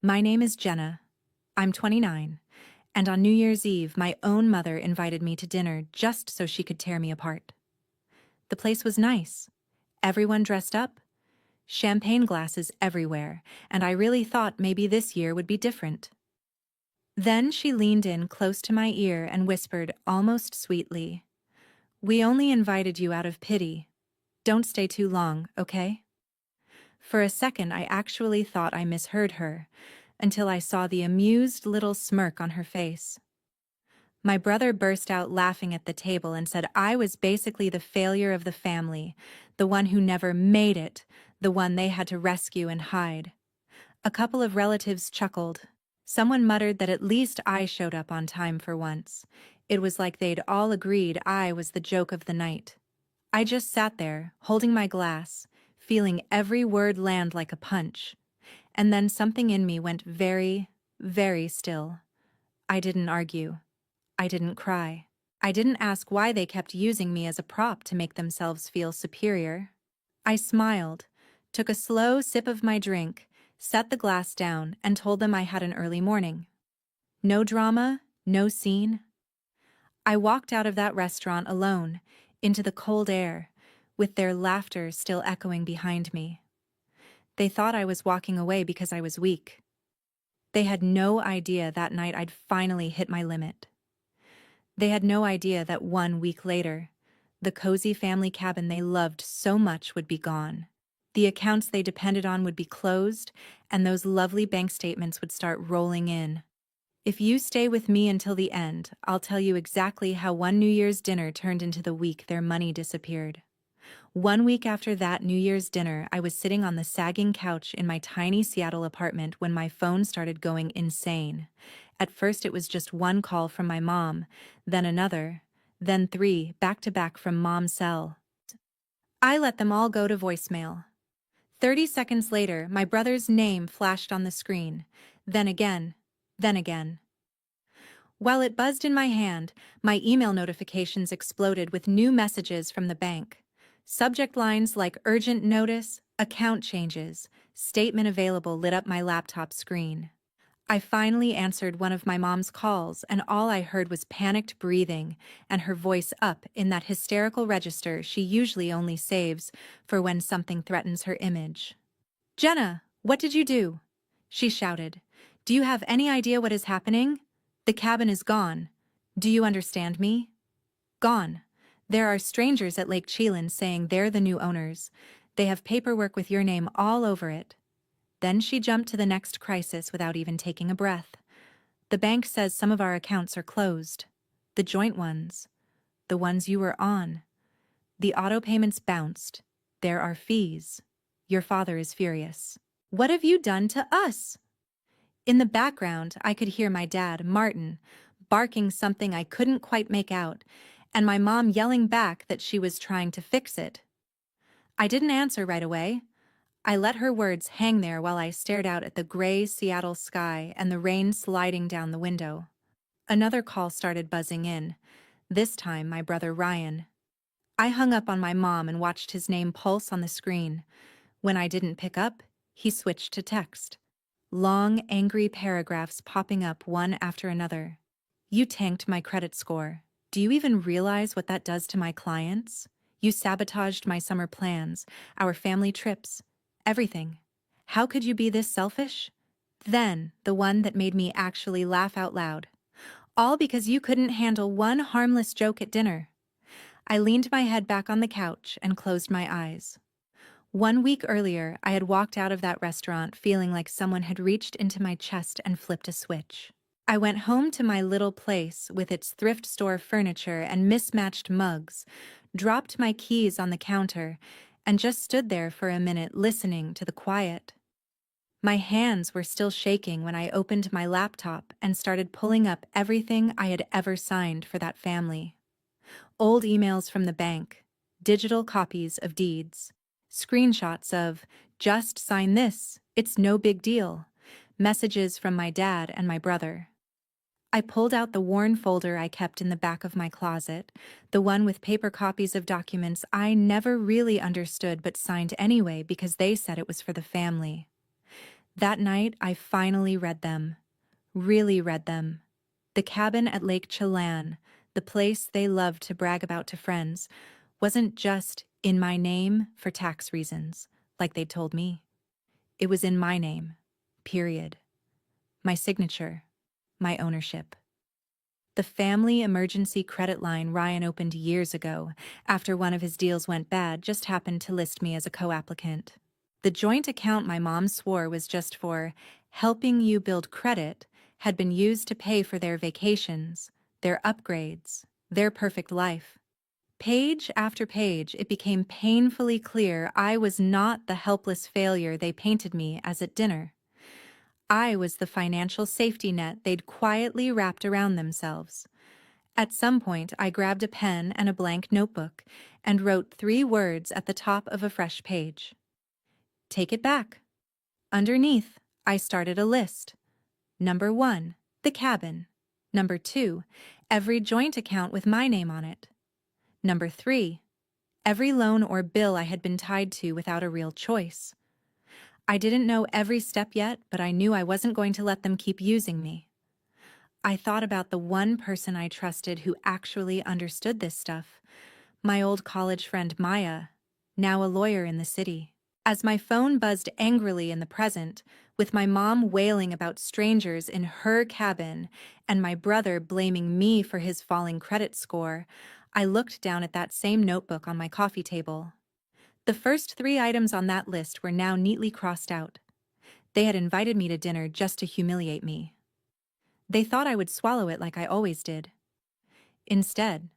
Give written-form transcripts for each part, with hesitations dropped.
My name is Jenna. I'm 29, and on New Year's Eve, my own mother invited me to dinner just so she could tear me apart. The place was nice. Everyone dressed up, champagne glasses everywhere, and I really thought maybe this year would be different. Then she leaned in close to my ear and whispered almost sweetly, "We only invited you out of pity. Don't stay too long, okay?" For a second, I actually thought I misheard her, until I saw the amused little smirk on her face. My brother burst out laughing at the table and said I was basically the failure of the family, the one who never made it, the one they had to rescue and hide. A couple of relatives chuckled. Someone muttered that at least I showed up on time for once. It was like they'd all agreed I was the joke of the night. I just sat there, holding my glass, feeling every word land like a punch. And then something in me went very, very still. I didn't argue. I didn't cry. I didn't ask why they kept using me as a prop to make themselves feel superior. I smiled, took a slow sip of my drink, set the glass down, and told them I had an early morning. No drama, no scene. I walked out of that restaurant alone, into the cold air, with their laughter still echoing behind me. They thought I was walking away because I was weak. They had no idea that night I'd finally hit my limit. They had no idea that 1 week later, the cozy family cabin they loved so much would be gone. The accounts they depended on would be closed, and those lovely bank statements would start rolling in. If you stay with me until the end, I'll tell you exactly how one New Year's dinner turned into the week their money disappeared. 1 week after that New Year's dinner, I was sitting on the sagging couch in my tiny Seattle apartment when my phone started going insane. At first it was just one call from my mom, then another, then three, back-to-back from Mom's cell. I let them all go to voicemail. 30 seconds later, my brother's name flashed on the screen. Then again, then again. While it buzzed in my hand, my email notifications exploded with new messages from the bank. Subject lines like urgent notice, account changes, statement available lit up my laptop screen. I finally answered one of my mom's calls, and all I heard was panicked breathing and her voice up in that hysterical register she usually only saves for when something threatens her image. "Jenna, what did you do?" she shouted. "Do you have any idea what is happening? The cabin is gone. Do you understand me? Gone. There are strangers at Lake Chelan saying they're the new owners. They have paperwork with your name all over it." Then she jumped to the next crisis without even taking a breath. "The bank says some of our accounts are closed. The joint ones. The ones you were on. The auto payments bounced. There are fees. Your father is furious." "What have you done to us?" In the background, I could hear my dad, Martin, barking something I couldn't quite make out, and my mom yelling back that she was trying to fix it. I didn't answer right away. I let her words hang there while I stared out at the gray Seattle sky and the rain sliding down the window. Another call started buzzing in, this time my brother Ryan. I hung up on my mom and watched his name pulse on the screen. When I didn't pick up, he switched to text. Long, angry paragraphs popping up one after another. "You tanked my credit score. Do you even realize what that does to my clients? You sabotaged my summer plans, our family trips, everything. How could you be this selfish?" Then, the one that made me actually laugh out loud. "All because you couldn't handle one harmless joke at dinner." I leaned my head back on the couch and closed my eyes. 1 week earlier, I had walked out of that restaurant feeling like someone had reached into my chest and flipped a switch. I went home to my little place with its thrift store furniture and mismatched mugs, dropped my keys on the counter, and just stood there for a minute listening to the quiet. My hands were still shaking when I opened my laptop and started pulling up everything I had ever signed for that family. Old emails from the bank, digital copies of deeds, screenshots of, "Just sign this, it's no big deal," messages from my dad and my brother. I pulled out the worn folder I kept in the back of my closet, the one with paper copies of documents I never really understood but signed anyway because they said it was for the family. That night, I finally read them. Really read them. The cabin at Lake Chelan, the place they loved to brag about to friends, wasn't just in my name for tax reasons, like they'd told me. It was in my name. Period. My signature. My ownership. The family emergency credit line Ryan opened years ago, after one of his deals went bad, just happened to list me as a co-applicant. The joint account my mom swore was just for helping you build credit had been used to pay for their vacations, their upgrades, their perfect life. Page after page, it became painfully clear I was not the helpless failure they painted me as at dinner. I was the financial safety net they'd quietly wrapped around themselves. At some point, I grabbed a pen and a blank notebook and wrote 3 words at the top of a fresh page. Take it back. Underneath, I started a list. Number 1, the cabin. Number 2, every joint account with my name on it. Number 3, every loan or bill I had been tied to without a real choice. I didn't know every step yet, but I knew I wasn't going to let them keep using me. I thought about the one person I trusted who actually understood this stuff, my old college friend Maya, now a lawyer in the city. As my phone buzzed angrily in the present, with my mom wailing about strangers in her cabin and my brother blaming me for his falling credit score, I looked down at that same notebook on my coffee table. The first 3 items on that list were now neatly crossed out. They had invited me to dinner just to humiliate me. They thought I would swallow it like I always did. Instead,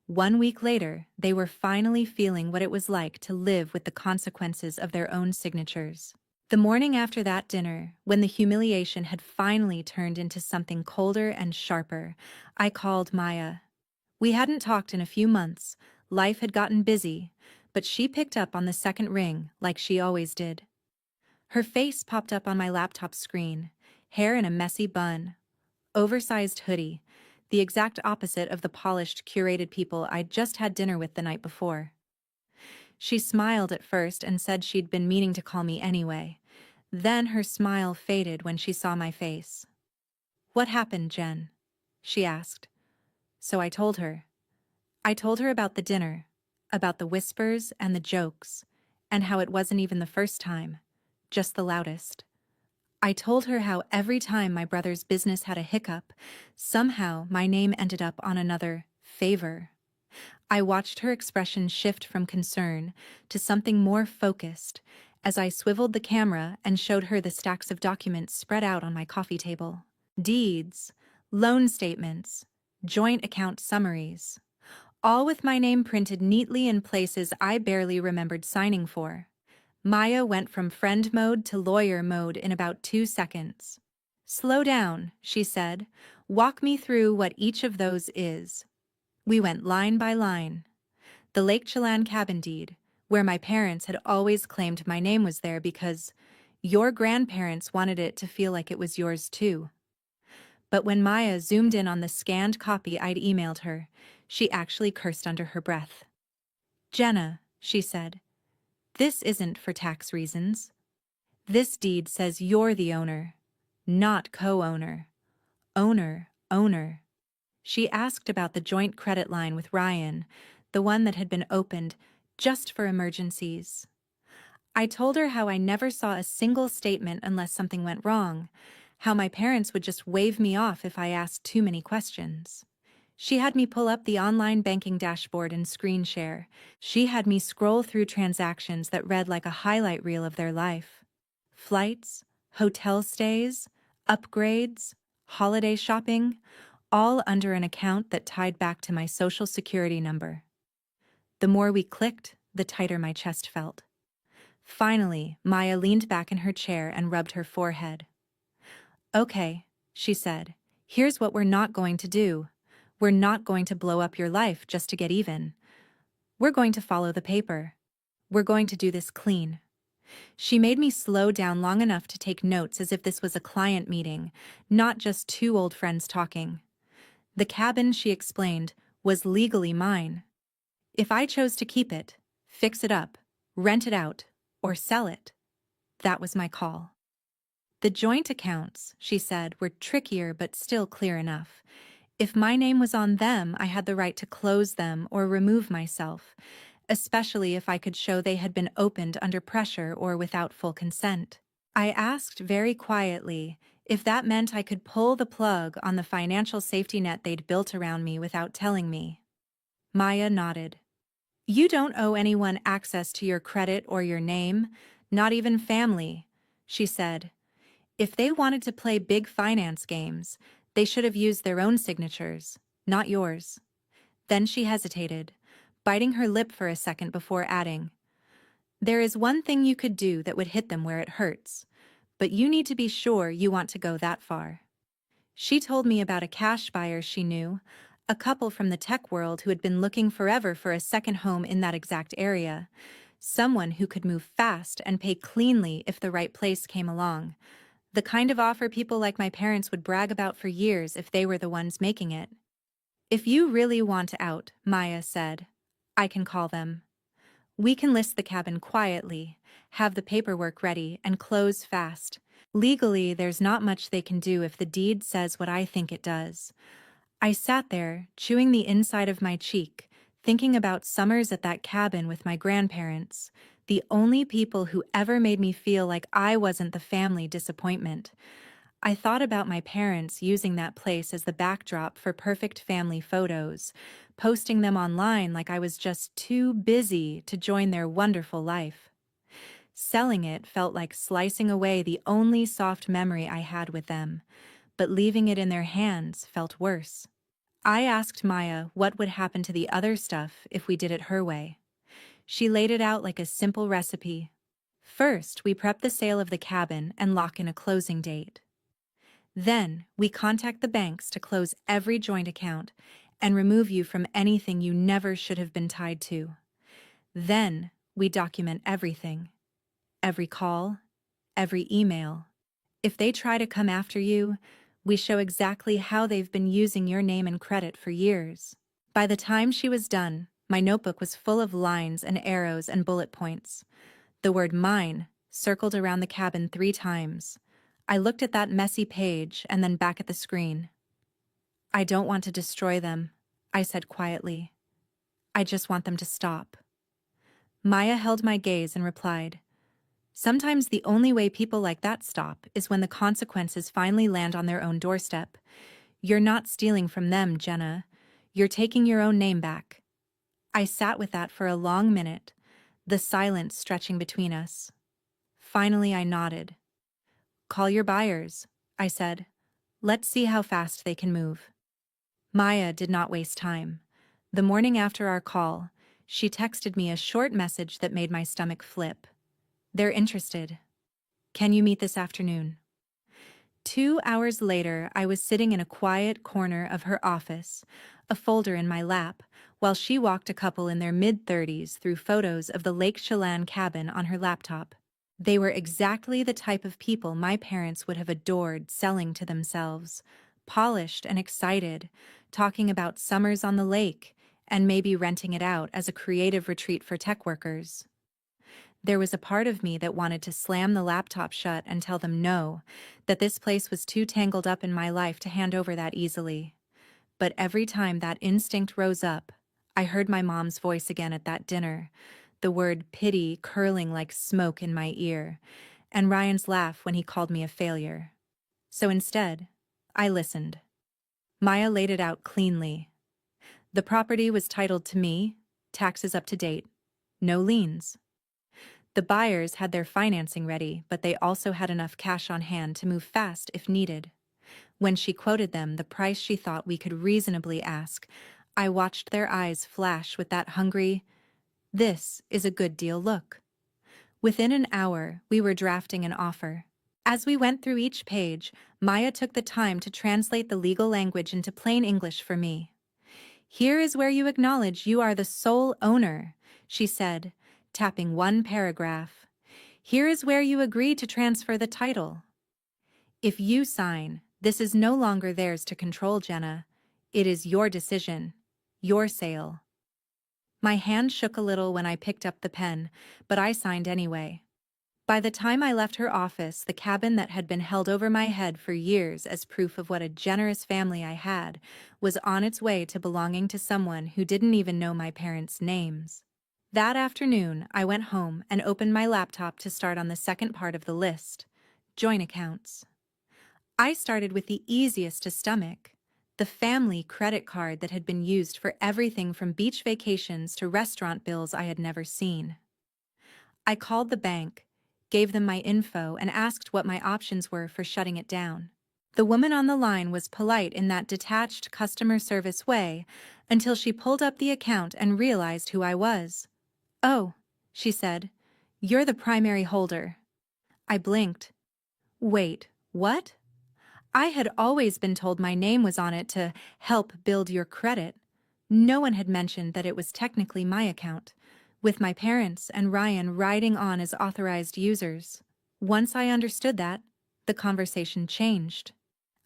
1 week later, they were finally feeling what it was like to live with the consequences of their own signatures. The morning after that dinner, when the humiliation had finally turned into something colder and sharper, I called Maya. We hadn't talked in a few months, life had gotten busy, but she picked up on the second ring like she always did. Her face popped up on my laptop screen, hair in a messy bun, oversized hoodie, the exact opposite of the polished, curated people I'd just had dinner with the night before. She smiled at first and said she'd been meaning to call me anyway. Then her smile faded when she saw my face. "What happened, Jen?" she asked. So I told her. I told her about the dinner, about the whispers and the jokes, and how it wasn't even the first time, just the loudest. I told her how every time my brother's business had a hiccup, somehow my name ended up on another favor. I watched her expression shift from concern to something more focused as I swiveled the camera and showed her the stacks of documents spread out on my coffee table. Deeds, loan statements, joint account summaries, all with my name printed neatly in places I barely remembered signing for. Maya went from friend mode to lawyer mode in about 2 seconds. "Slow down," she said. "Walk me through what each of those is." We went line by line. The Lake Chelan cabin deed, where my parents had always claimed my name was there because your grandparents wanted it to feel like it was yours too. But when Maya zoomed in on the scanned copy I'd emailed her, she actually cursed under her breath. "Jenna," she said, "this isn't for tax reasons. This deed says you're the owner, not co-owner. Owner. She asked about the joint credit line with Ryan, the one that had been opened just for emergencies. I told her how I never saw a single statement unless something went wrong, how my parents would just wave me off if I asked too many questions. She had me pull up the online banking dashboard and screen share. She had me scroll through transactions that read like a highlight reel of their life. Flights, hotel stays, upgrades, holiday shopping, all under an account that tied back to my social security number. The more we clicked, the tighter my chest felt. Finally, Maya leaned back in her chair and rubbed her forehead. "Okay," she said, "here's what we're not going to do. We're not going to blow up your life just to get even. We're going to follow the paper. We're going to do this clean." She made me slow down long enough to take notes as if this was a client meeting, not just 2 old friends talking. The cabin, she explained, was legally mine. If I chose to keep it, fix it up, rent it out, or sell it, that was my call. The joint accounts, she said, were trickier but still clear enough. If my name was on them, I had the right to close them or remove myself, especially if I could show they had been opened under pressure or without full consent. I asked very quietly if that meant I could pull the plug on the financial safety net they'd built around me without telling me. Maya nodded. You don't owe anyone access to your credit or your name, not even family, she said. If they wanted to play big finance games, they should have used their own signatures, not yours. Then she hesitated, biting her lip for a second before adding, there is one thing you could do that would hit them where it hurts, but you need to be sure you want to go that far. She told me about a cash buyer she knew, a couple from the tech world who had been looking forever for a second home in that exact area, someone who could move fast and pay cleanly if the right place came along, the kind of offer people like my parents would brag about for years if they were the ones making it. If you really want out, Maya said, I can call them. We can list the cabin quietly, have the paperwork ready, and close fast. Legally, there's not much they can do if the deed says what I think it does. I sat there, chewing the inside of my cheek, thinking about summers at that cabin with my grandparents, the only people who ever made me feel like I wasn't the family disappointment. I thought about my parents using that place as the backdrop for perfect family photos, posting them online like I was just too busy to join their wonderful life. Selling it felt like slicing away the only soft memory I had with them, but leaving it in their hands felt worse. I asked Maya what would happen to the other stuff if we did it her way. She laid it out like a simple recipe. First, we prep the sale of the cabin and lock in a closing date. Then, we contact the banks to close every joint account and remove you from anything you never should have been tied to. Then, we document everything. Every call, every email. If they try to come after you, we show exactly how they've been using your name and credit for years. By the time she was done, my notebook was full of lines and arrows and bullet points. The word mine circled around the cabin 3 times. I looked at that messy page and then back at the screen. I don't want to destroy them, I said quietly. I just want them to stop. Maya held my gaze and replied, sometimes the only way people like that stop is when the consequences finally land on their own doorstep. You're not stealing from them, Jenna. You're taking your own name back. I sat with that for a long minute, the silence stretching between us. Finally, I nodded. Call your buyers, I said. Let's see how fast they can move. Maya did not waste time. The morning after our call, she texted me a short message that made my stomach flip. They're interested. Can you meet this afternoon? 2 hours later, I was sitting in a quiet corner of her office, a folder in my lap, while she walked a couple in their mid-30s through photos of the Lake Chelan cabin on her laptop. They were exactly the type of people my parents would have adored selling to themselves, polished and excited, talking about summers on the lake, and maybe renting it out as a creative retreat for tech workers. There was a part of me that wanted to slam the laptop shut and tell them no, that this place was too tangled up in my life to hand over that easily. But every time that instinct rose up, I heard my mom's voice again at that dinner, the word pity curling like smoke in my ear, and Ryan's laugh when he called me a failure. So instead, I listened. Maya laid it out cleanly. The property was titled to me, taxes up to date, no liens. The buyers had their financing ready, but they also had enough cash on hand to move fast if needed. When she quoted them the price she thought we could reasonably ask, I watched their eyes flash with that hungry, this is a good deal look. Within an hour, we were drafting an offer. As we went through each page, Maya took the time to translate the legal language into plain English for me. Here is where you acknowledge you are the sole owner, she said, tapping one paragraph. Here is where you agree to transfer the title. If you sign, this is no longer theirs to control, Jenna. It is your decision, your sale. My hand shook a little when I picked up the pen, but I signed anyway. By the time I left her office, the cabin that had been held over my head for years as proof of what a generous family I had was on its way to belonging to someone who didn't even know my parents' names. That afternoon, I went home and opened my laptop to start on the second part of the list: joint accounts. I started with the easiest to stomach: the family credit card that had been used for everything from beach vacations to restaurant bills I had never seen. I called the bank, gave them my info, and asked what my options were for shutting it down. The woman on the line was polite in that detached customer service way until she pulled up the account and realized who I was. "Oh," she said, "you're the primary holder." I blinked. Wait, what? I had always been told my name was on it to help build your credit. No one had mentioned that it was technically my account, with my parents and Ryan riding on as authorized users. Once I understood that, the conversation changed.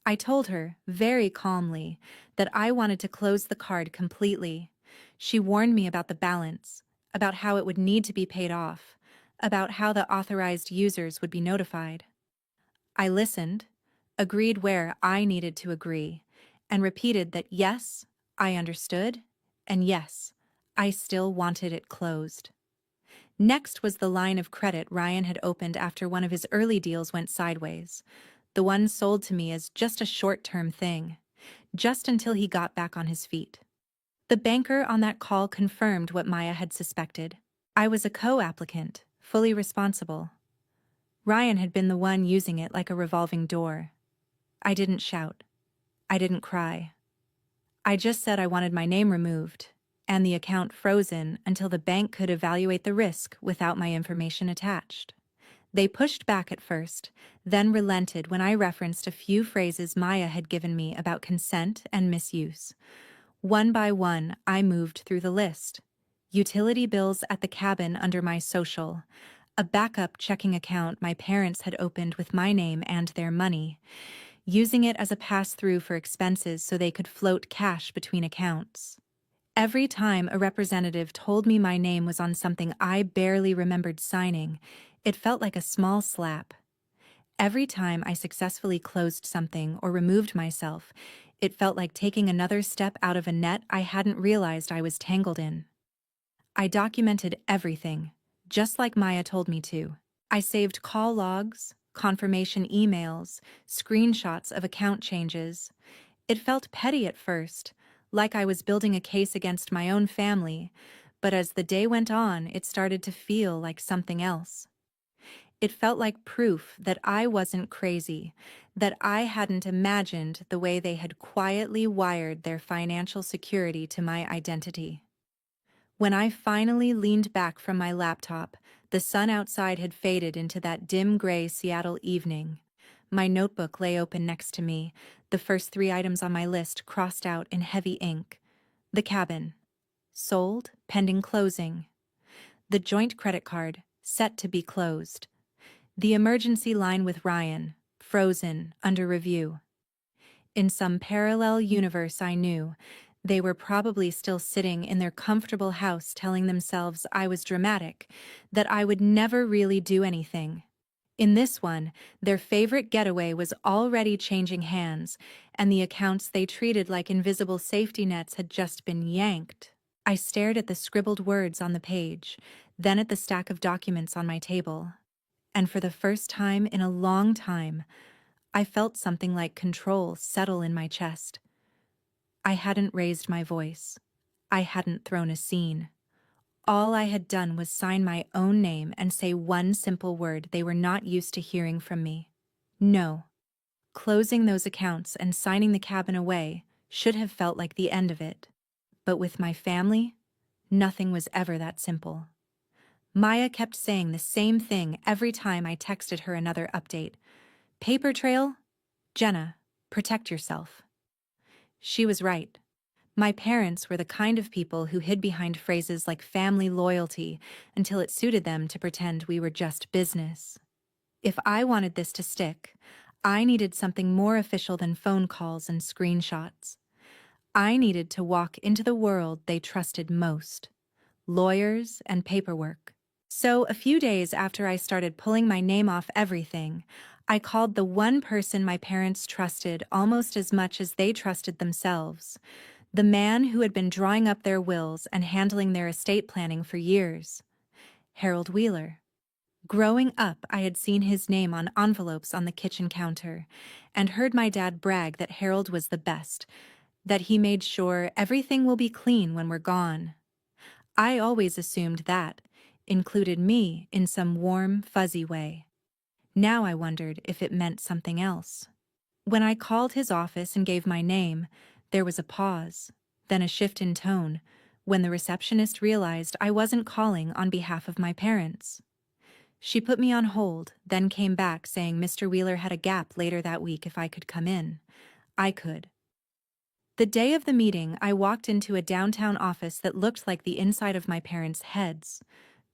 I told her, very calmly, that I wanted to close the card completely. She warned me about the balance, about how it would need to be paid off, about how the authorized users would be notified. I listened, agreed where I needed to agree, and repeated that yes, I understood, and yes, I still wanted it closed. Next was the line of credit Ryan had opened after one of his early deals went sideways, the one sold to me as just a short-term thing, just until he got back on his feet. The banker on that call confirmed what Maya had suspected. I was a co-applicant, fully responsible. Ryan had been the one using it like a revolving door. I didn't shout. I didn't cry. I just said I wanted my name removed and the account frozen until the bank could evaluate the risk without my information attached. They pushed back at first, then relented when I referenced a few phrases Maya had given me about consent and misuse. One by one, I moved through the list. Utility bills at the cabin under my social, a backup checking account my parents had opened with my name and their money, using it as a pass-through for expenses so they could float cash between accounts. Every time a representative told me my name was on something I barely remembered signing, it felt like a small slap. Every time I successfully closed something or removed myself, it felt like taking another step out of a net I hadn't realized I was tangled in. I documented everything, just like Maya told me to. I saved call logs, confirmation emails, screenshots of account changes. It felt petty at first, like I was building a case against my own family, but as the day went on, it started to feel like something else. It felt like proof that I wasn't crazy, that I hadn't imagined the way they had quietly wired their financial security to my identity. When I finally leaned back from my laptop, the sun outside had faded into that dim gray Seattle evening. My notebook lay open next to me, the first 3 items on my list crossed out in heavy ink. The cabin. Sold, pending closing. The joint credit card, set to be closed. The emergency line with Ryan, frozen, under review. In some parallel universe I knew, they were probably still sitting in their comfortable house telling themselves I was dramatic, that I would never really do anything. In this one, their favorite getaway was already changing hands, and the accounts they treated like invisible safety nets had just been yanked. I stared at the scribbled words on the page, then at the stack of documents on my table. And for the first time in a long time, I felt something like control settle in my chest. I hadn't raised my voice. I hadn't thrown a scene. All I had done was sign my own name and say one simple word they were not used to hearing from me. No. Closing those accounts and signing the cabin away should have felt like the end of it. But with my family, nothing was ever that simple. Maya kept saying the same thing every time I texted her another update. Paper trail? Jenna, protect yourself. She was right. My parents were the kind of people who hid behind phrases like family loyalty until it suited them to pretend we were just business. If I wanted this to stick, I needed something more official than phone calls and screenshots. I needed to walk into the world they trusted most: lawyers and paperwork. So, a few days after I started pulling my name off everything, I called the one person my parents trusted almost as much as they trusted themselves, the man who had been drawing up their wills and handling their estate planning for years, Harold Wheeler. Growing up, I had seen his name on envelopes on the kitchen counter and heard my dad brag that Harold was the best, that he made sure everything will be clean when we're gone. I always assumed that included me in some warm, fuzzy way. Now I wondered if it meant something else. When I called his office and gave my name, there was a pause, then a shift in tone, when the receptionist realized I wasn't calling on behalf of my parents. She put me on hold, then came back saying Mr. Wheeler had a gap later that week if I could come in. I could. The day of the meeting, I walked into a downtown office that looked like the inside of my parents' heads.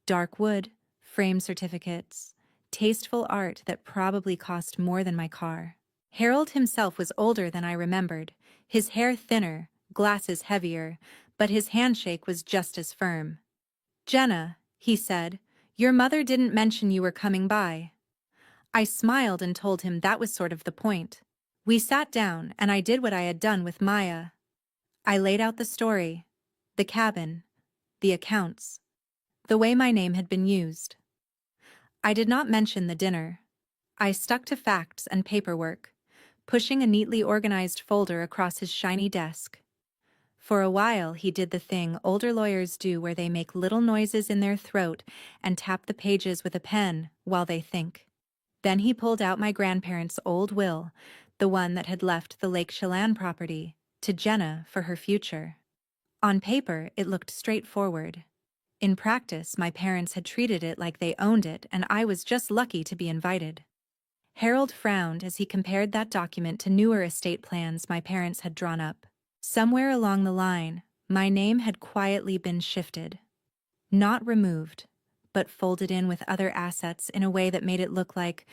Dark wood, frame certificates, tasteful art that probably cost more than my car. Harold himself was older than I remembered, his hair thinner, glasses heavier, but his handshake was just as firm. "Jenna," he said, "your mother didn't mention you were coming by." I smiled and told him that was sort of the point. We sat down, and I did what I had done with Maya. I laid out the story, the cabin, the accounts, the way my name had been used. I did not mention the dinner. I stuck to facts and paperwork, pushing a neatly organized folder across his shiny desk. For a while, he did the thing older lawyers do where they make little noises in their throat and tap the pages with a pen while they think. Then he pulled out my grandparents' old will, the one that had left the Lake Chelan property, to Jenna for her future. On paper, it looked straightforward. In practice, my parents had treated it like they owned it, and I was just lucky to be invited. Harold frowned as he compared that document to newer estate plans my parents had drawn up. Somewhere along the line, my name had quietly been shifted. Not removed, but folded in with other assets in a way that made it look like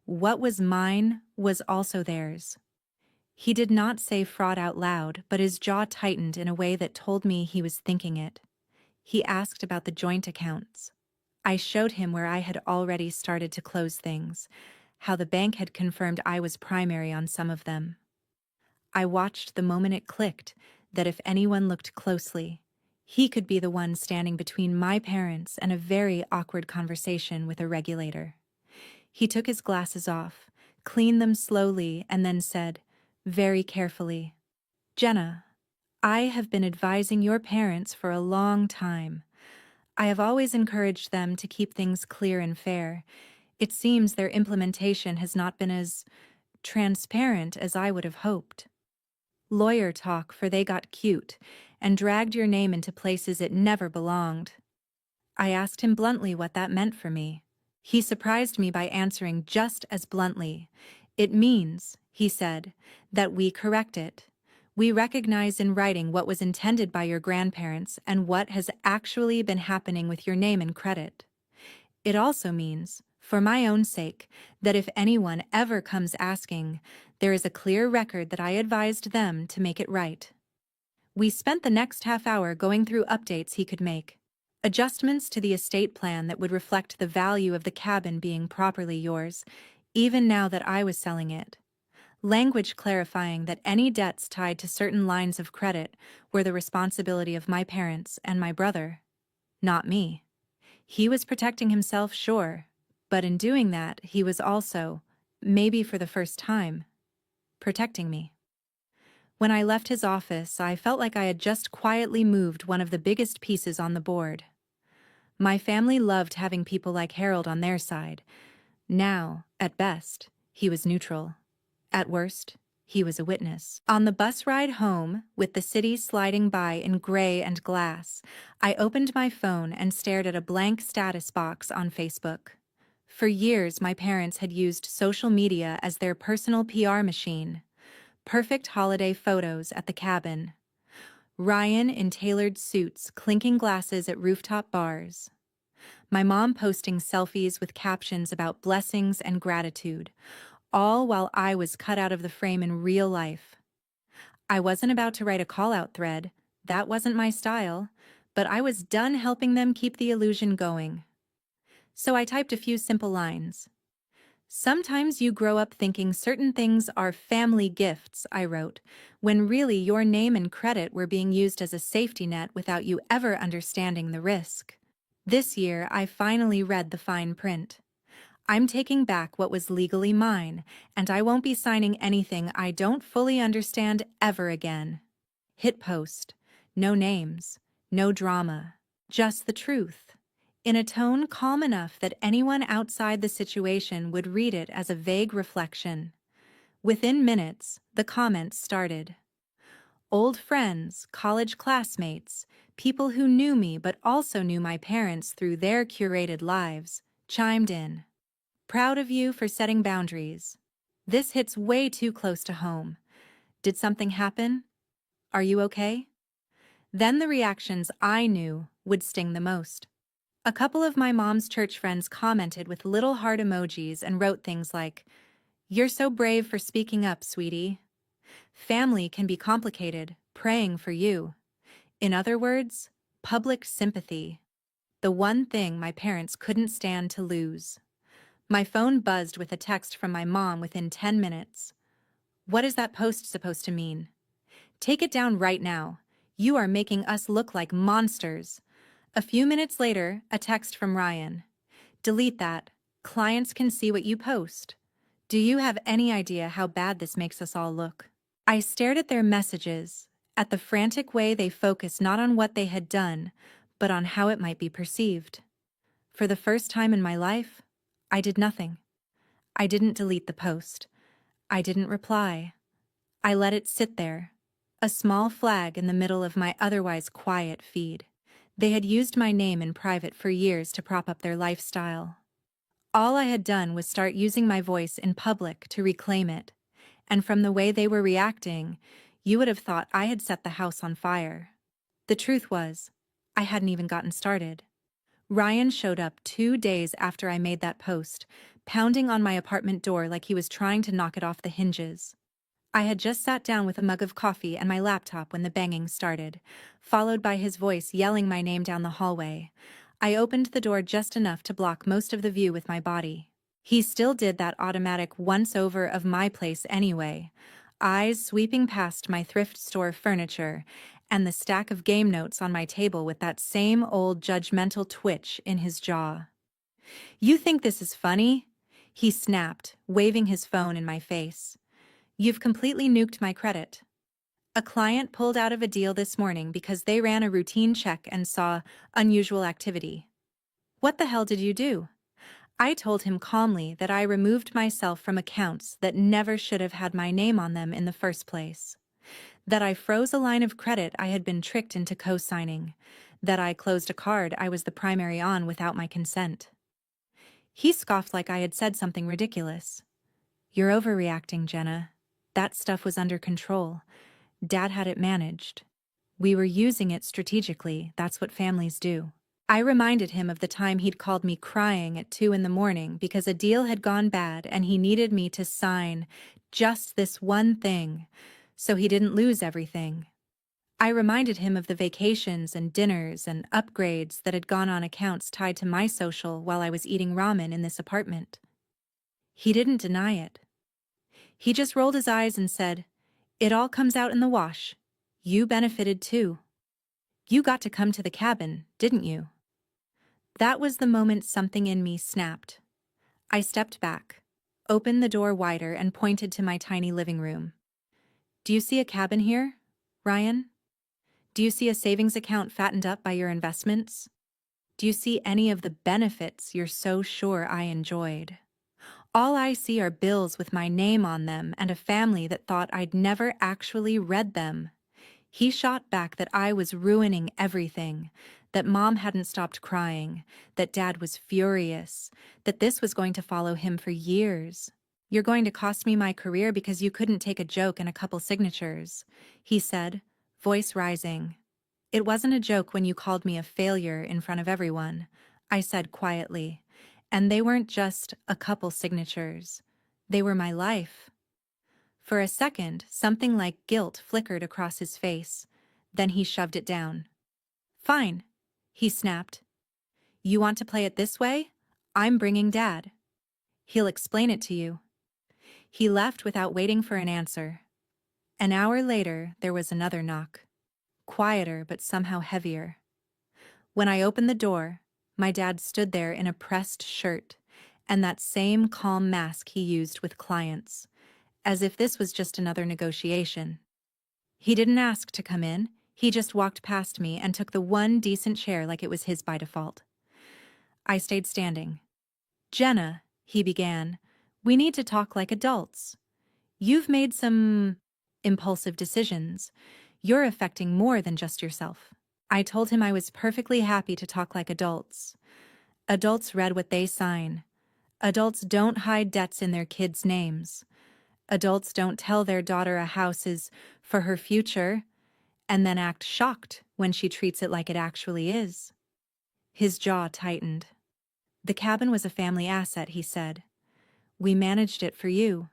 what was mine was also theirs. He did not say fraud out loud, but his jaw tightened in a way that told me he was thinking it. He asked about the joint accounts. I showed him where I had already started to close things, how the bank had confirmed I was primary on some of them. I watched the moment it clicked that if anyone looked closely, he could be the one standing between my parents and a very awkward conversation with a regulator. He took his glasses off, cleaned them slowly, and then said, very carefully, "Jenna, I have been advising your parents for a long time. I have always encouraged them to keep things clear and fair. It seems their implementation has not been as transparent as I would have hoped. Lawyer talk for they got cute and dragged your name into places it never belonged." I asked him bluntly what that meant for me. He surprised me by answering just as bluntly. "It means," he said, "that we correct it. We recognize in writing what was intended by your grandparents and what has actually been happening with your name and credit. It also means, for my own sake, that if anyone ever comes asking, there is a clear record that I advised them to make it right." We spent the next half hour going through updates he could make. Adjustments to the estate plan that would reflect the value of the cabin being properly yours, even now that I was selling it. Language clarifying that any debts tied to certain lines of credit were the responsibility of my parents and my brother, not me. He was protecting himself, sure, but in doing that, he was also, maybe for the first time, protecting me. When I left his office, I felt like I had just quietly moved one of the biggest pieces on the board. My family loved having people like Harold on their side. Now, at best, he was neutral. At worst, he was a witness. On the bus ride home, with the city sliding by in gray and glass, I opened my phone and stared at a blank status box on Facebook. For years, my parents had used social media as their personal PR machine. Perfect holiday photos at the cabin. Ryan in tailored suits clinking glasses at rooftop bars. My mom posting selfies with captions about blessings and gratitude, all while I was cut out of the frame in real life. I wasn't about to write a call-out thread, that wasn't my style, but I was done helping them keep the illusion going. So I typed a few simple lines. Sometimes you grow up thinking certain things are family gifts, I wrote, when really your name and credit were being used as a safety net without you ever understanding the risk. This year, I finally read the fine print. I'm taking back what was legally mine, and I won't be signing anything I don't fully understand ever again. Hit post. No names. No drama. Just the truth. In a tone calm enough that anyone outside the situation would read it as a vague reflection. Within minutes, the comments started. Old friends, college classmates, people who knew me but also knew my parents through their curated lives, chimed in. Proud of you for setting boundaries. This hits way too close to home. Did something happen? Are you okay? Then the reactions I knew would sting the most. A couple of my mom's church friends commented with little heart emojis and wrote things like, "You're so brave for speaking up, sweetie. Family can be complicated, praying for you." In other words, public sympathy. The one thing my parents couldn't stand to lose. My phone buzzed with a text from my mom within 10 minutes. "What is that post supposed to mean? Take it down right now. You are making us look like monsters." A few minutes later, a text from Ryan. "Delete that. Clients can see what you post. Do you have any idea how bad this makes us all look?" I stared at their messages, at the frantic way they focused not on what they had done, but on how it might be perceived. For the first time in my life, I did nothing. I didn't delete the post. I didn't reply. I let it sit there, a small flag in the middle of my otherwise quiet feed. They had used my name in private for years to prop up their lifestyle. All I had done was start using my voice in public to reclaim it, and from the way they were reacting, you would have thought I had set the house on fire. The truth was, I hadn't even gotten started. Ryan showed up 2 days after I made that post, pounding on my apartment door like he was trying to knock it off the hinges. I had just sat down with a mug of coffee and my laptop when the banging started, followed by his voice yelling my name down the hallway. I opened the door just enough to block most of the view with my body. He still did that automatic once-over of my place anyway, eyes sweeping past my thrift store furniture and the stack of game notes on my table with that same old judgmental twitch in his jaw. "You think this is funny?" he snapped, waving his phone in my face. "You've completely nuked my credit. A client pulled out of a deal this morning because they ran a routine check and saw unusual activity. What the hell did you do?" I told him calmly that I removed myself from accounts that never should have had my name on them in the first place. That I froze a line of credit I had been tricked into co-signing. That I closed a card I was the primary on without my consent. He scoffed like I had said something ridiculous. "You're overreacting, Jenna. That stuff was under control. Dad had it managed. We were using it strategically, that's what families do." I reminded him of the time he'd called me crying at 2 in the morning because a deal had gone bad and he needed me to sign just this one thing, so he didn't lose everything. I reminded him of the vacations and dinners and upgrades that had gone on accounts tied to my social while I was eating ramen in this apartment. He didn't deny it. He just rolled his eyes and said, "It all comes out in the wash. You benefited too. You got to come to the cabin, didn't you?" That was the moment something in me snapped. I stepped back, opened the door wider and pointed to my tiny living room. "Do you see a cabin here, Ryan? Do you see a savings account fattened up by your investments? Do you see any of the benefits you're so sure I enjoyed? All I see are bills with my name on them and a family that thought I'd never actually read them." He shot back that I was ruining everything, that Mom hadn't stopped crying, that Dad was furious, that this was going to follow him for years. "You're going to cost me my career because you couldn't take a joke and a couple signatures," he said, voice rising. "It wasn't a joke when you called me a failure in front of everyone," I said quietly. "And they weren't just a couple signatures. They were my life." For a second, something like guilt flickered across his face. Then he shoved it down. "Fine," he snapped. "You want to play it this way? I'm bringing Dad. He'll explain it to you. He left without waiting for an answer. An hour later, there was another knock. Quieter, but somehow heavier. When I opened the door, my dad stood there in a pressed shirt and that same calm mask he used with clients, as if this was just another negotiation. He didn't ask to come in, he just walked past me and took the one decent chair like it was his by default. I stayed standing. Jenna, he began, we need to talk like adults. You've made some impulsive decisions. You're affecting more than just yourself. I told him I was perfectly happy to talk like adults. Adults read what they sign. Adults don't hide debts in their kids' names. Adults don't tell their daughter a house is for her future and then act shocked when she treats it like it actually is. His jaw tightened. The cabin was a family asset, he said. We managed it for you.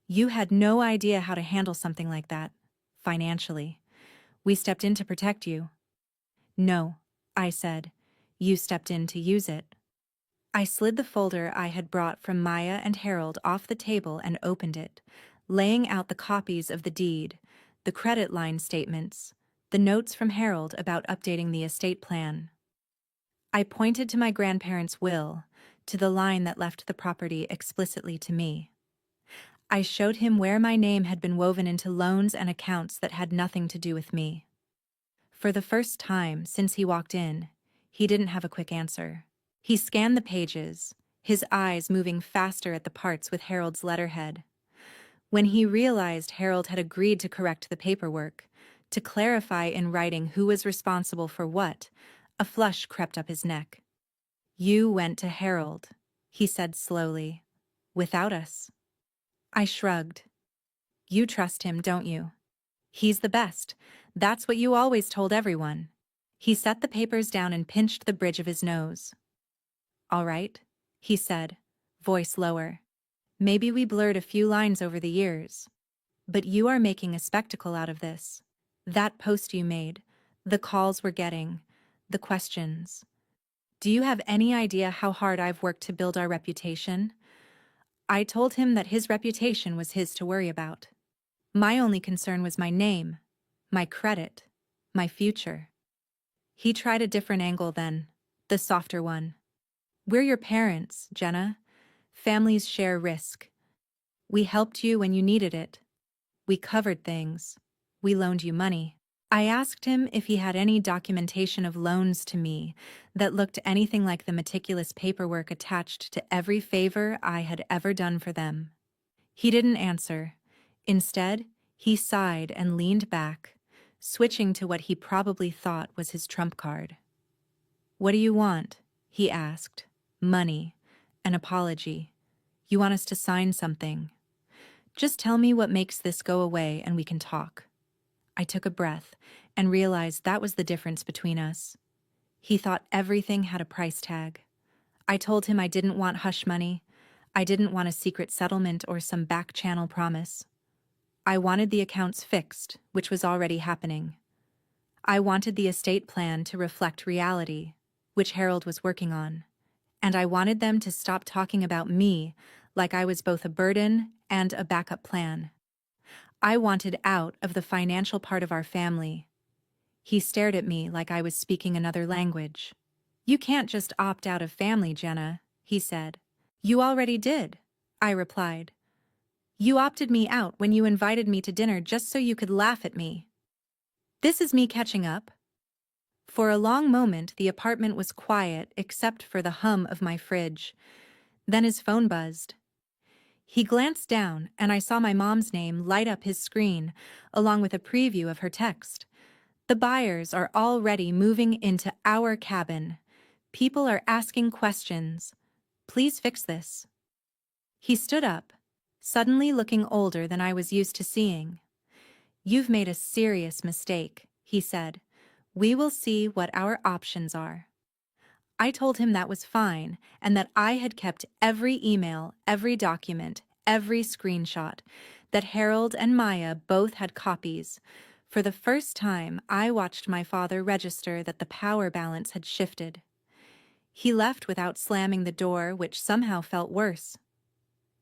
You had no idea how to handle something like that, financially. We stepped in to protect you. No, I said. You stepped in to use it. I slid the folder I had brought from Maya and Harold off the table and opened it, laying out the copies of the deed, the credit line statements, the notes from Harold about updating the estate plan. I pointed to my grandparents' will, to the line that left the property explicitly to me. I showed him where my name had been woven into loans and accounts that had nothing to do with me. For the first time since he walked in, he didn't have a quick answer. He scanned the pages, his eyes moving faster at the parts with Harold's letterhead. When he realized Harold had agreed to correct the paperwork, to clarify in writing who was responsible for what, a flush crept up his neck. You went to Harold, he said slowly, without us. I shrugged. You trust him, don't you? He's the best. That's what you always told everyone. He set the papers down and pinched the bridge of his nose. All right, he said, voice lower. Maybe we blurred a few lines over the years. But you are making a spectacle out of this. That post you made, the calls we're getting, the questions. Do you have any idea how hard I've worked to build our reputation? I told him that his reputation was his to worry about. My only concern was my name, my credit, my future. He tried a different angle then, the softer one. We're your parents, Jenna. Families share risk. We helped you when you needed it. We covered things. We loaned you money. I asked him if he had any documentation of loans to me that looked anything like the meticulous paperwork attached to every favor I had ever done for them. He didn't answer. Instead, he sighed and leaned back, switching to what he probably thought was his trump card. What do you want? He asked. Money. An apology. You want us to sign something. Just tell me what makes this go away and we can talk. I took a breath and realized that was the difference between us. He thought everything had a price tag. I told him I didn't want hush money. I didn't want a secret settlement or some back-channel promise. I wanted the accounts fixed, which was already happening. I wanted the estate plan to reflect reality, which Harold was working on. And I wanted them to stop talking about me like I was both a burden and a backup plan. I wanted out of the financial part of our family. He stared at me like I was speaking another language. You can't just opt out of family, Jenna, he said. You already did, I replied. You opted me out when you invited me to dinner just so you could laugh at me. This is me catching up. For a long moment, the apartment was quiet except for the hum of my fridge. Then his phone buzzed. He glanced down, and I saw my mom's name light up his screen, along with a preview of her text. The buyers are already moving into our cabin. People are asking questions. Please fix this. He stood up, suddenly looking older than I was used to seeing. You've made a serious mistake, he said. We will see what our options are. I told him that was fine and that I had kept every email, every document, every screenshot, that Harold and Maya both had copies. For the first time, I watched my father register that the power balance had shifted. He left without slamming the door, which somehow felt worse.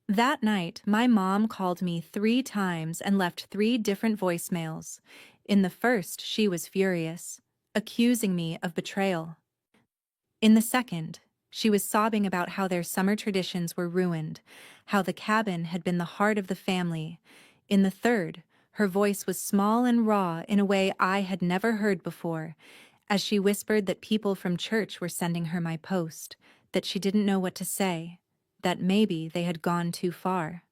That night, my mom called me 3 times and left 3 different voicemails. In the first, she was furious, accusing me of betrayal. In the second, she was sobbing about how their summer traditions were ruined, how the cabin had been the heart of the family. In the third, her voice was small and raw in a way I had never heard before, as she whispered that people from church were sending her my post, that she didn't know what to say, that maybe they had gone too far.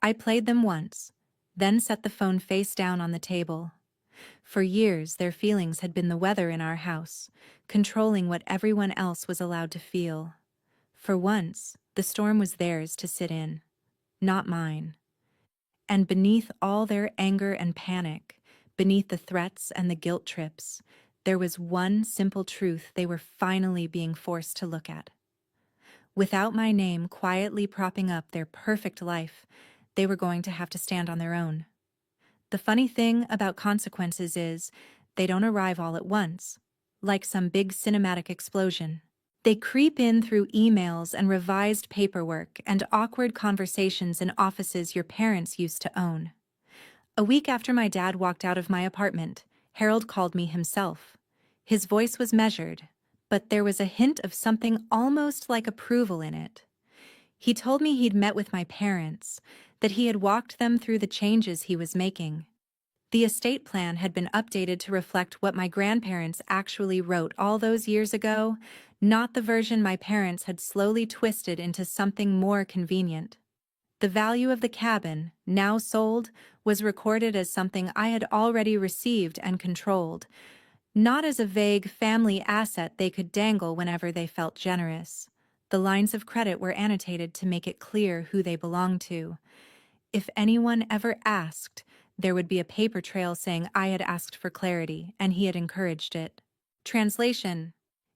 I played them once, then set the phone face down on the table. For years, their feelings had been the weather in our house, controlling what everyone else was allowed to feel. For once, the storm was theirs to sit in, not mine. And beneath all their anger and panic, beneath the threats and the guilt trips, there was one simple truth they were finally being forced to look at. Without my name quietly propping up their perfect life, they were going to have to stand on their own. The funny thing about consequences is they don't arrive all at once, like some big cinematic explosion. They creep in through emails and revised paperwork and awkward conversations in offices your parents used to own. A week after my dad walked out of my apartment, Harold called me himself. His voice was measured, but there was a hint of something almost like approval in it. He told me he'd met with my parents, that he had walked them through the changes he was making. The estate plan had been updated to reflect what my grandparents actually wrote all those years ago, not the version my parents had slowly twisted into something more convenient. The value of the cabin, now sold, was recorded as something I had already received and controlled, not as a vague family asset they could dangle whenever they felt generous. The lines of credit were annotated to make it clear who they belonged to. If anyone ever asked, there would be a paper trail saying I had asked for clarity and he had encouraged it. Translation: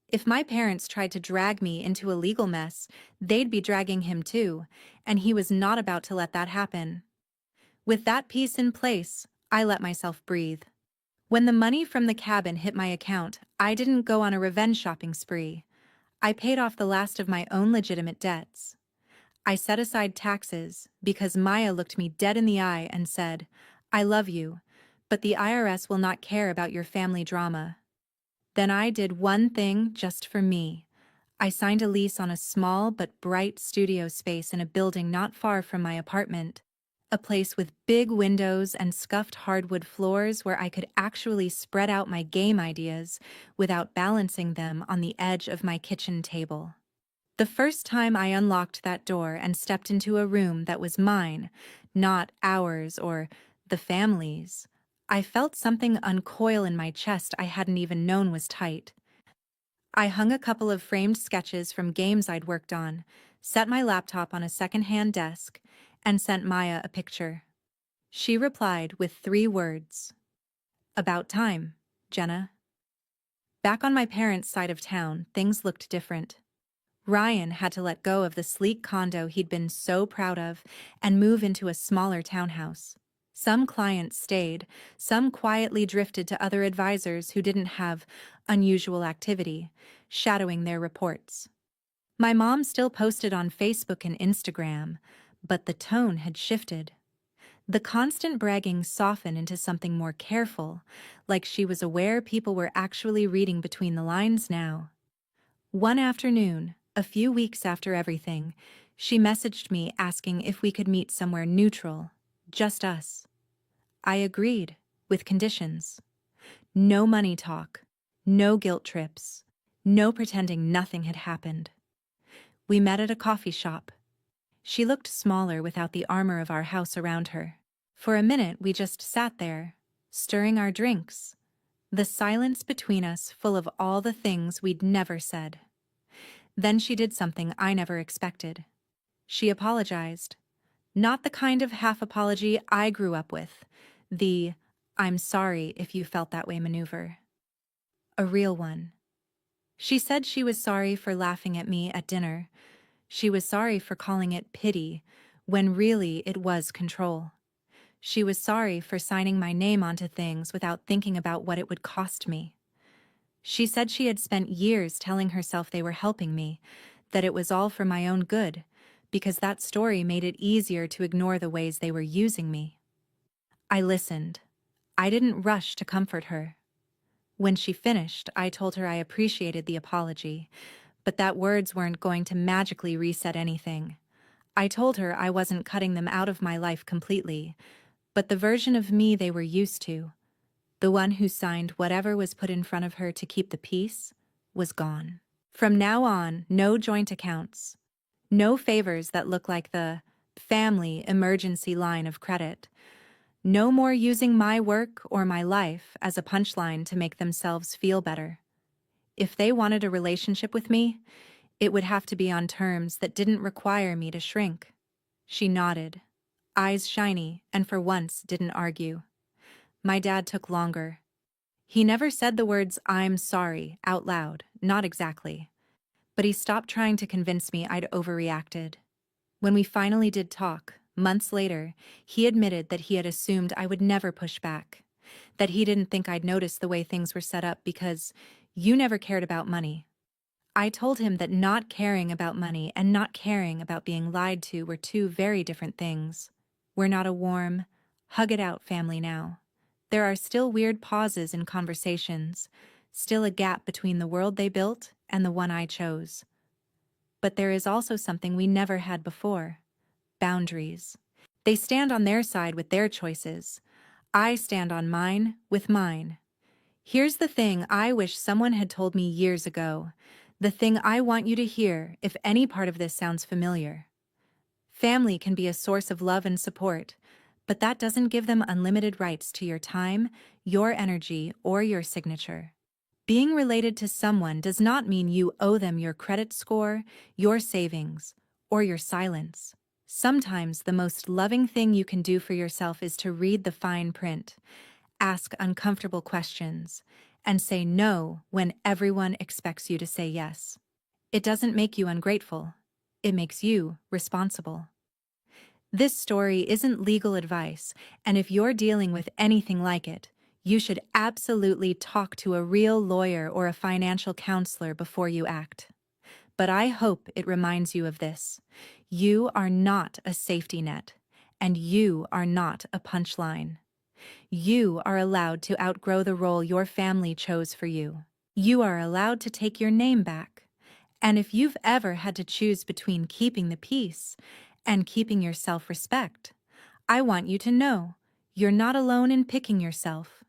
if my parents tried to drag me into a legal mess, they'd be dragging him too, and he was not about to let that happen. With that piece in place, I let myself breathe. When the money from the cabin hit my account, I didn't go on a revenge shopping spree. I paid off the last of my own legitimate debts. I set aside taxes because Maya looked me dead in the eye and said, "I love you, but the IRS will not care about your family drama." Then I did one thing just for me. I signed a lease on a small but bright studio space in a building not far from my apartment, a place with big windows and scuffed hardwood floors where I could actually spread out my game ideas without balancing them on the edge of my kitchen table. The first time I unlocked that door and stepped into a room that was mine, not ours or the family's, I felt something uncoil in my chest I hadn't even known was tight. I hung a couple of framed sketches from games I'd worked on, set my laptop on a second-hand desk, and sent Maya a picture. She replied with 3 words. "About time, Jenna." Back on my parents' side of town, things looked different. Ryan had to let go of the sleek condo he'd been so proud of and move into a smaller townhouse. Some clients stayed, some quietly drifted to other advisors who didn't have unusual activity, shadowing their reports. My mom still posted on Facebook and Instagram, but the tone had shifted. The constant bragging softened into something more careful, like she was aware people were actually reading between the lines now. One afternoon, a few weeks after everything, she messaged me asking if we could meet somewhere neutral, just us. I agreed, with conditions. No money talk, no guilt trips, no pretending nothing had happened. We met at a coffee shop. She looked smaller without the armor of our house around her. For a minute we just sat there, stirring our drinks, the silence between us full of all the things we'd never said. Then she did something I never expected. She apologized. Not the kind of half apology I grew up with, the "I'm sorry if you felt that way" maneuver. A real one. She said she was sorry for laughing at me at dinner. She was sorry for calling it pity, when really it was control. She was sorry for signing my name onto things without thinking about what it would cost me. She said she had spent years telling herself they were helping me, that it was all for my own good, because that story made it easier to ignore the ways they were using me. I listened. I didn't rush to comfort her. When she finished, I told her I appreciated the apology, but that words weren't going to magically reset anything. I told her I wasn't cutting them out of my life completely, but the version of me they were used to, the one who signed whatever was put in front of her to keep the peace, was gone. From now on, no joint accounts. No favors that look like the family emergency line of credit. No more using my work or my life as a punchline to make themselves feel better. If they wanted a relationship with me, it would have to be on terms that didn't require me to shrink. She nodded, eyes shiny, and for once didn't argue. My dad took longer. He never said the words "I'm sorry" out loud, not exactly. But he stopped trying to convince me I'd overreacted. When we finally did talk, months later, he admitted that he had assumed I would never push back, that he didn't think I'd notice the way things were set up because you never cared about money. I told him that not caring about money and not caring about being lied to were two very different things. We're not a warm, hug-it-out family now. There are still weird pauses in conversations, still a gap between the world they built and the one I chose. But there is also something we never had before: boundaries. They stand on their side with their choices. I stand on mine with mine. Here's the thing I wish someone had told me years ago, the thing I want you to hear if any part of this sounds familiar. Family can be a source of love and support, but that doesn't give them unlimited rights to your time, your energy, or your signature. Being related to someone does not mean you owe them your credit score, your savings, or your silence. Sometimes the most loving thing you can do for yourself is to read the fine print, ask uncomfortable questions, and say no when everyone expects you to say yes. It doesn't make you ungrateful. It makes you responsible. This story isn't legal advice, and if you're dealing with anything like it, you should absolutely talk to a real lawyer or a financial counselor before you act. But I hope it reminds you of this: you are not a safety net, and you are not a punchline. You are allowed to outgrow the role your family chose for you. You are allowed to take your name back. And if you've ever had to choose between keeping the peace and keeping your self-respect, I want you to know you're not alone in picking yourself.